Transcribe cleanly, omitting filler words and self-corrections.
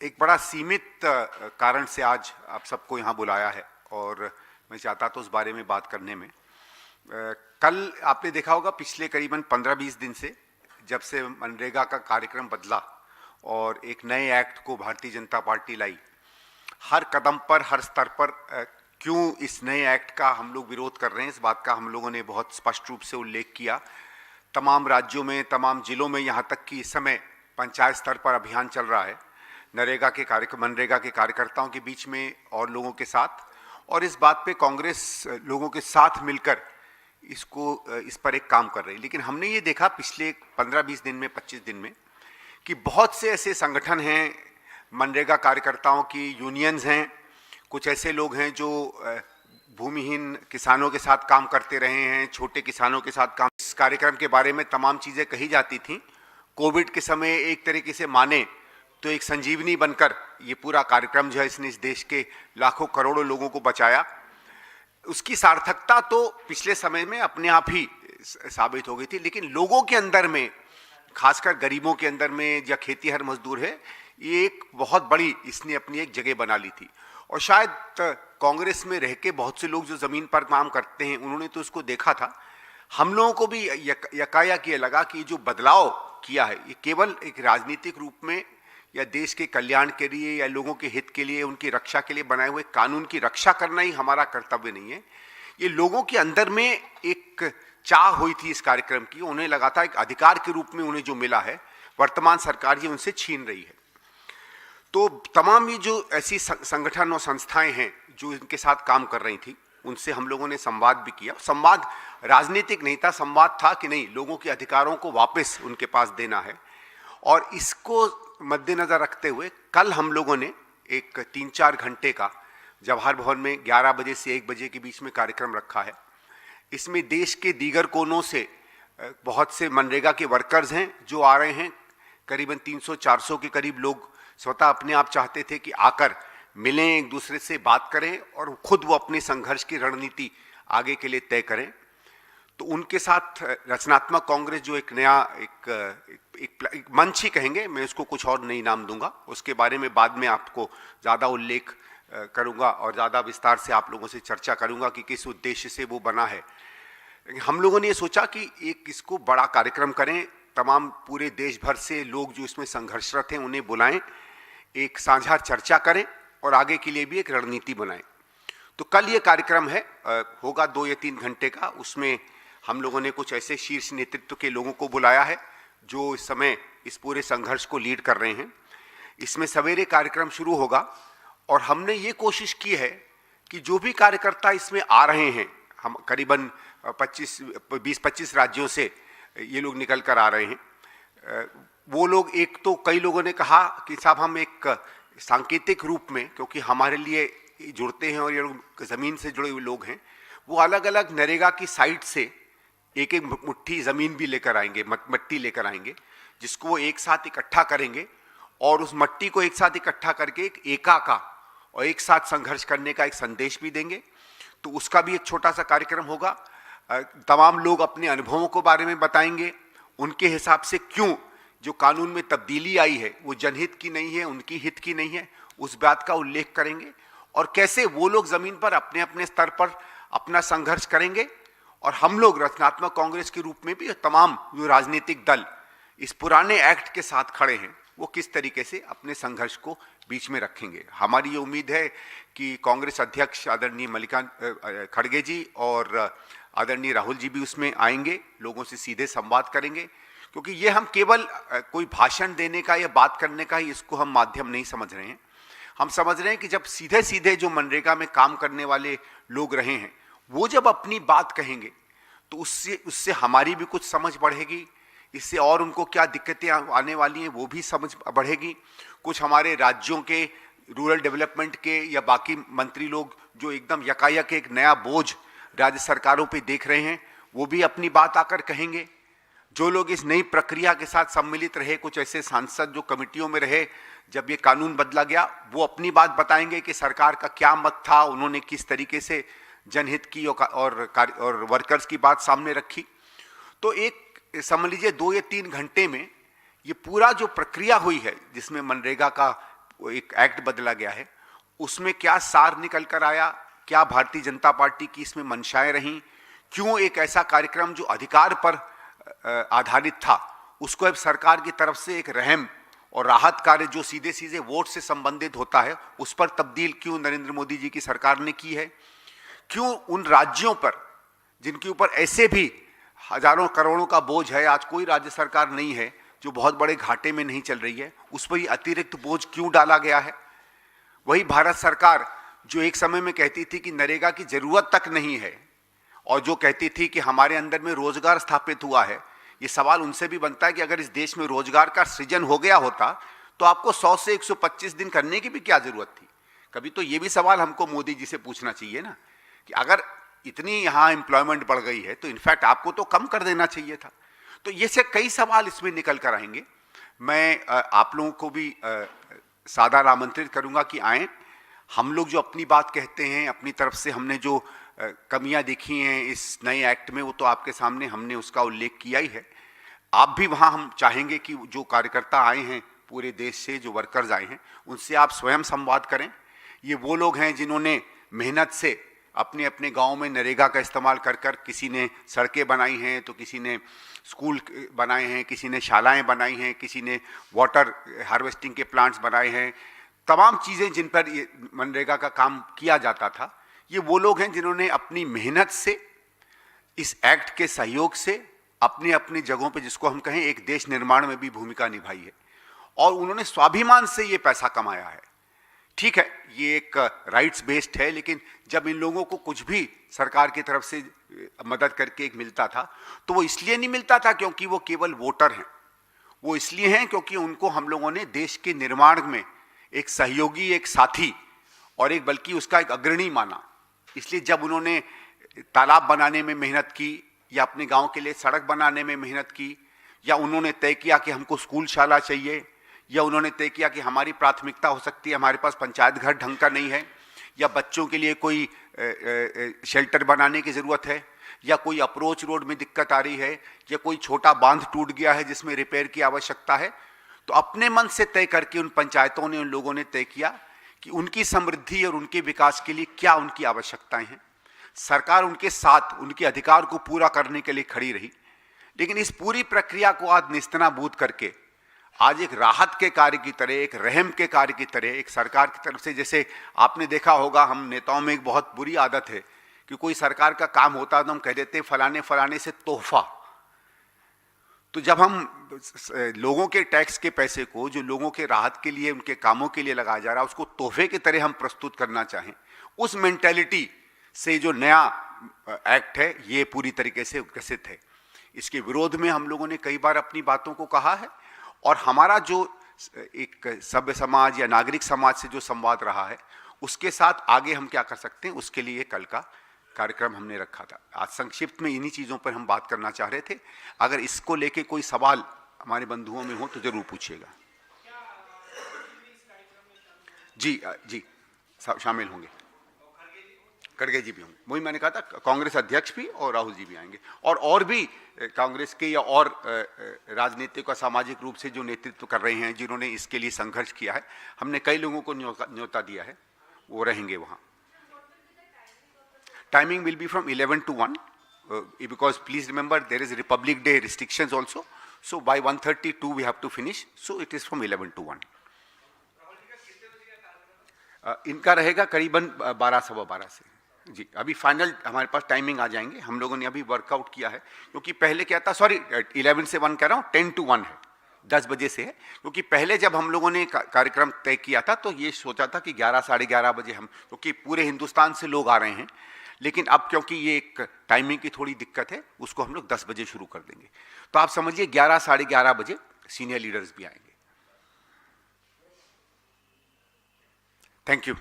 एक बड़ा सीमित कारण से आज आप सबको यहाँ बुलाया है और मैं चाहता था उस बारे में बात करने में। कल आपने देखा होगा पिछले करीबन 15-20 दिन से जब से मनरेगा का कार्यक्रम बदला और एक नए एक्ट को भारतीय जनता पार्टी लाई, हर कदम पर हर स्तर पर क्यों इस नए एक्ट का हम लोग विरोध कर रहे हैं, इस बात का हम लोगों ने बहुत स्पष्ट रूप से उल्लेख किया। तमाम राज्यों में, तमाम जिलों में, यहाँ तक कि इस समय पंचायत स्तर पर अभियान चल रहा है मनरेगा के कार्यकर्ताओं के बीच में और लोगों के साथ, और इस बात पे कांग्रेस लोगों के साथ मिलकर इस पर एक काम कर रही है। लेकिन हमने ये देखा पिछले 15-20 दिन में, 25 दिन में, कि बहुत से ऐसे संगठन हैं, मनरेगा कार्यकर्ताओं की यूनियंस हैं, कुछ ऐसे लोग हैं जो भूमिहीन किसानों के साथ काम करते रहे हैं, छोटे किसानों के साथ काम। इस कार्यक्रम के बारे में तमाम चीज़ें कही जाती थीं। कोविड के समय एक तरीके से माने तो एक संजीवनी बनकर ये पूरा कार्यक्रम जो है, इसने इस देश के लाखों करोड़ों लोगों को बचाया। उसकी सार्थकता तो पिछले समय में अपने आप ही साबित हो गई थी, लेकिन लोगों के अंदर में, खासकर गरीबों के अंदर में, या खेतीहर मजदूर है, ये एक बहुत बड़ी इसने अपनी एक जगह बना ली थी। और शायद कांग्रेस में रह के बहुत से लोग जो ज़मीन पर काम करते हैं, उन्होंने तो उसको देखा था। हम लोगों को भी यकायक ये लगा कि जो बदलाव किया है, ये केवल एक राजनीतिक रूप में या देश के कल्याण के लिए या लोगों के हित के लिए, उनकी रक्षा के लिए बनाए हुए कानून की रक्षा करना ही हमारा कर्तव्य नहीं है। ये लोगों के अंदर में एक चाह हुई थी इस कार्यक्रम की, उन्हें लगा था एक अधिकार के रूप में उन्हें जो मिला है, वर्तमान सरकार ये उनसे छीन रही है। तो तमाम ये जो ऐसी संगठन और संस्थाएं हैं जो इनके साथ काम कर रही थी, उनसे हम लोगों ने संवाद भी किया। संवाद राजनीतिक नहीं था, संवाद था कि नहीं, लोगों के अधिकारों को वापस उनके पास देना है। और इसको मद्देनजर रखते हुए कल हम लोगों ने एक 3-4 घंटे का जवाहर भवन में 11 बजे से 1 बजे के बीच में कार्यक्रम रखा है। इसमें देश के दीगर कोनों से बहुत से मनरेगा के वर्कर्स हैं जो आ रहे हैं। करीबन 300-400 के करीब लोग स्वतः अपने आप चाहते थे कि आकर मिलें, एक दूसरे से बात करें और खुद वो अपने संघर्ष की रणनीति आगे के लिए तय करें। तो उनके साथ रचनात्मक कांग्रेस जो एक नया एक मंच ही कहेंगे, मैं उसको कुछ और नई नाम दूंगा, उसके बारे में बाद में आपको ज़्यादा उल्लेख करूंगा और ज़्यादा विस्तार से आप लोगों से चर्चा करूंगा कि किस उद्देश्य से वो बना है। हम लोगों ने ये सोचा कि एक इसको बड़ा कार्यक्रम करें, तमाम पूरे देश भर से लोग जो इसमें संघर्षरत हैं उन्हें बुलाएं, एक साझा चर्चा करें और आगे के लिए भी एक रणनीति बनाएं। तो कल ये कार्यक्रम है, होगा 2 या 3 घंटे का। उसमें हम लोगों ने कुछ ऐसे शीर्ष नेतृत्व के लोगों को बुलाया है जो इस समय इस पूरे संघर्ष को लीड कर रहे हैं। इसमें सवेरे कार्यक्रम शुरू होगा और हमने ये कोशिश की है कि जो भी कार्यकर्ता इसमें आ रहे हैं, हम करीबन 20-25 राज्यों से ये लोग निकल कर आ रहे हैं। वो लोग, एक तो कई लोगों ने कहा कि साहब हम एक सांकेतिक रूप में, क्योंकि हमारे लिए जुड़ते हैं और ये लोग ज़मीन से जुड़े हुए लोग हैं, वो अलग अलग नरेगा की साइट से एक एक मुट्ठी ज़मीन भी लेकर आएंगे, मट्टी लेकर आएंगे, जिसको वो एक साथ इकट्ठा करेंगे और उस मट्टी को एक साथ इकट्ठा करके एक एका का और एक साथ संघर्ष करने का एक संदेश भी देंगे। तो उसका भी एक छोटा सा कार्यक्रम होगा। तमाम लोग अपने अनुभवों के बारे में बताएंगे, उनके हिसाब से क्यों जो कानून में तब्दीली आई है वो जनहित की नहीं है, उनकी हित की नहीं है, उस बात का उल्लेख करेंगे और कैसे वो लोग ज़मीन पर अपने अपने स्तर पर अपना संघर्ष करेंगे और हम लोग रचनात्मक कांग्रेस के रूप में भी तमाम जो राजनीतिक दल इस पुराने एक्ट के साथ खड़े हैं वो किस तरीके से अपने संघर्ष को बीच में रखेंगे। हमारी ये उम्मीद है कि कांग्रेस अध्यक्ष आदरणीय मल्लिकार्जुन खड़गे जी और आदरणीय राहुल जी भी उसमें आएंगे, लोगों से सीधे संवाद करेंगे, क्योंकि ये हम केवल कोई भाषण देने का या बात करने का ही इसको हम माध्यम नहीं समझ रहे हैं। हम समझ रहे हैं कि जब सीधे सीधे जो मनरेगा में काम करने वाले लोग रहे हैं वो जब अपनी बात कहेंगे तो उससे हमारी भी कुछ समझ बढ़ेगी, इससे और उनको क्या दिक्कतें आने वाली हैं वो भी समझ बढ़ेगी। कुछ हमारे राज्यों के रूरल डेवलपमेंट के या बाकी मंत्री लोग जो एकदम यकायक एक नया बोझ राज्य सरकारों पे देख रहे हैं वो भी अपनी बात आकर कहेंगे। जो लोग इस नई प्रक्रिया के साथ सम्मिलित रहे, कुछ ऐसे सांसद जो कमिटियों में रहे जब ये कानून बदला गया, वो अपनी बात बताएंगे कि सरकार का क्या मत था, उन्होंने किस तरीके से जनहित की और वर्कर्स की बात सामने रखी। तो एक समझ लीजिए 2 या 3 घंटे में ये पूरा जो प्रक्रिया हुई है जिसमें मनरेगा का एक एक्ट बदला गया है, उसमें क्या सार निकल कर आया, क्या भारतीय जनता पार्टी की इसमें मंशाएं रहीं, क्यों एक ऐसा कार्यक्रम जो अधिकार पर आधारित था उसको अब सरकार की तरफ से एक रहम और राहत कार्य जो सीधे सीधे वोट से संबंधित होता है उस पर तब्दील क्यों नरेंद्र मोदी जी की सरकार ने की है। क्यों उन राज्यों पर जिनके ऊपर ऐसे भी हजारों करोड़ों का बोझ है, आज कोई राज्य सरकार नहीं है जो बहुत बड़े घाटे में नहीं चल रही है, उस पर ये अतिरिक्त बोझ क्यों डाला गया है। वही भारत सरकार जो एक समय में कहती थी कि नरेगा की जरूरत तक नहीं है और जो कहती थी कि हमारे अंदर में रोजगार स्थापित हुआ है, ये सवाल उनसे भी बनता है कि अगर इस देश में रोजगार का सृजन हो गया होता तो आपको 100 से 125 दिन करने की भी क्या जरूरत थी। कभी तो ये भी सवाल हमको मोदी जी से पूछना चाहिए ना कि अगर इतनी यहाँ एम्प्लॉयमेंट बढ़ गई है तो इनफैक्ट आपको तो कम कर देना चाहिए था। तो ये से कई सवाल इसमें निकल कर आएंगे। मैं आप लोगों को भी सादर आमंत्रित करूंगा कि आएँ। हम लोग जो अपनी बात कहते हैं, अपनी तरफ से हमने जो कमियां देखी हैं इस नए एक्ट में, वो तो आपके सामने हमने उसका उल्लेख किया ही है। आप भी वहाँ हम चाहेंगे कि जो कार्यकर्ता आए हैं पूरे देश से, जो वर्कर्स आए हैं, उनसे आप स्वयं संवाद करें। ये वो लोग हैं जिन्होंने मेहनत से अपने अपने गांव में नरेगा का इस्तेमाल कर कर, किसी ने सड़कें बनाई हैं तो किसी ने स्कूल बनाए हैं, किसी ने शालाएं बनाई हैं, किसी ने वाटर हार्वेस्टिंग के प्लांट्स बनाए हैं। तमाम चीज़ें जिन पर ये मनरेगा का काम किया जाता था, ये वो लोग हैं जिन्होंने अपनी मेहनत से, इस एक्ट के सहयोग से अपनी अपनी जगहों पे, जिसको हम कहें एक देश निर्माण में भी भूमिका निभाई है और उन्होंने स्वाभिमान से ये पैसा कमाया है। ठीक है, ये एक राइट्स बेस्ड है, लेकिन जब इन लोगों को कुछ भी सरकार की तरफ से मदद करके एक मिलता था तो वो इसलिए नहीं मिलता था क्योंकि वो केवल वोटर हैं, वो इसलिए हैं क्योंकि उनको हम लोगों ने देश के निर्माण में एक सहयोगी, एक साथी और एक बल्कि उसका एक अग्रणी माना। इसलिए जब उन्होंने तालाब बनाने में मेहनत की या अपने गांव के लिए सड़क बनाने में मेहनत की, या उन्होंने तय किया कि हमको स्कूल शाला चाहिए, या उन्होंने तय किया कि हमारी प्राथमिकता हो सकती है हमारे पास पंचायत घर ढंग का नहीं है, या बच्चों के लिए कोई शेल्टर बनाने की ज़रूरत है, या कोई अप्रोच रोड में दिक्कत आ रही है, या कोई छोटा बांध टूट गया है जिसमें रिपेयर की आवश्यकता है, तो अपने मन से तय करके उन पंचायतों ने, उन लोगों ने तय किया कि उनकी समृद्धि और उनके विकास के लिए क्या उनकी आवश्यकताएं हैं। सरकार उनके साथ, उनके अधिकार को पूरा करने के लिए खड़ी रही। लेकिन इस पूरी प्रक्रिया को आज नेस्तनाबूद करके आज एक राहत के कार्य की तरह, एक रहम के कार्य की तरह एक सरकार की तरफ से, जैसे आपने देखा होगा, हम नेताओं में एक बहुत बुरी आदत है कि कोई सरकार का काम होता है तो हम कह देते हैं फलाने फलाने से तोहफा। तो जब हम लोगों के टैक्स के पैसे को, जो लोगों के राहत के लिए, उनके कामों के लिए लगाया जा रहा है, उसको तोहफे की तरह हम प्रस्तुत करना चाहें, उस मेंटेलिटी से जो नया एक्ट है ये पूरी तरीके से विकसित है। इसके विरोध में हम लोगों ने कई बार अपनी बातों को कहा है और हमारा जो एक सभ्य समाज या नागरिक समाज से जो संवाद रहा है उसके साथ आगे हम क्या कर सकते हैं, उसके लिए कल का कार्यक्रम हमने रखा था। आज संक्षिप्त में इन्हीं चीज़ों पर हम बात करना चाह रहे थे। अगर इसको लेके कोई सवाल हमारे बंधुओं में हो तो जरूर पूछिएगा। जी जी शामिल होंगे, खड़गे जी भी होंगे। वही मैंने कहा था, कांग्रेस अध्यक्ष भी और राहुल जी भी आएंगे, और भी कांग्रेस के या और राजनीतिक और सामाजिक रूप से जो नेतृत्व कर रहे हैं, जिन्होंने इसके लिए संघर्ष किया है, हमने कई लोगों को न्योता दिया है, वो रहेंगे वहाँ। Timing will be from 11 to 1 because please remember there is Republic Day restrictions also. So by 1:32 we have to finish. So it is from 11 to 1. इनका रहेगा करीबन 12:15 से। जी, अभी फाइनल हमारे पास टाइमिंग आ जाएंगे। हम लोगों ने अभी वर्कआउट किया है, क्योंकि पहले क्या था, सॉरी 11 से 1 कह रहा हूँ, 10 to 1 है, 10 बजे से है। क्योंकि पहले जब हम लोगों ने कार्यक्रम तय किया था तो ये सोचा था कि 11 साढ़े 11 बजे हम, क्योंकि पूरे हिंदुस्तान से लोग आ रहे हैं, लेकिन अब क्योंकि ये एक टाइमिंग की थोड़ी दिक्कत है, उसको हम लोग 10 बजे शुरू कर देंगे। तो आप समझिए 11 साढ़े 11 बजे सीनियर लीडर्स भी आएंगे। Thank you.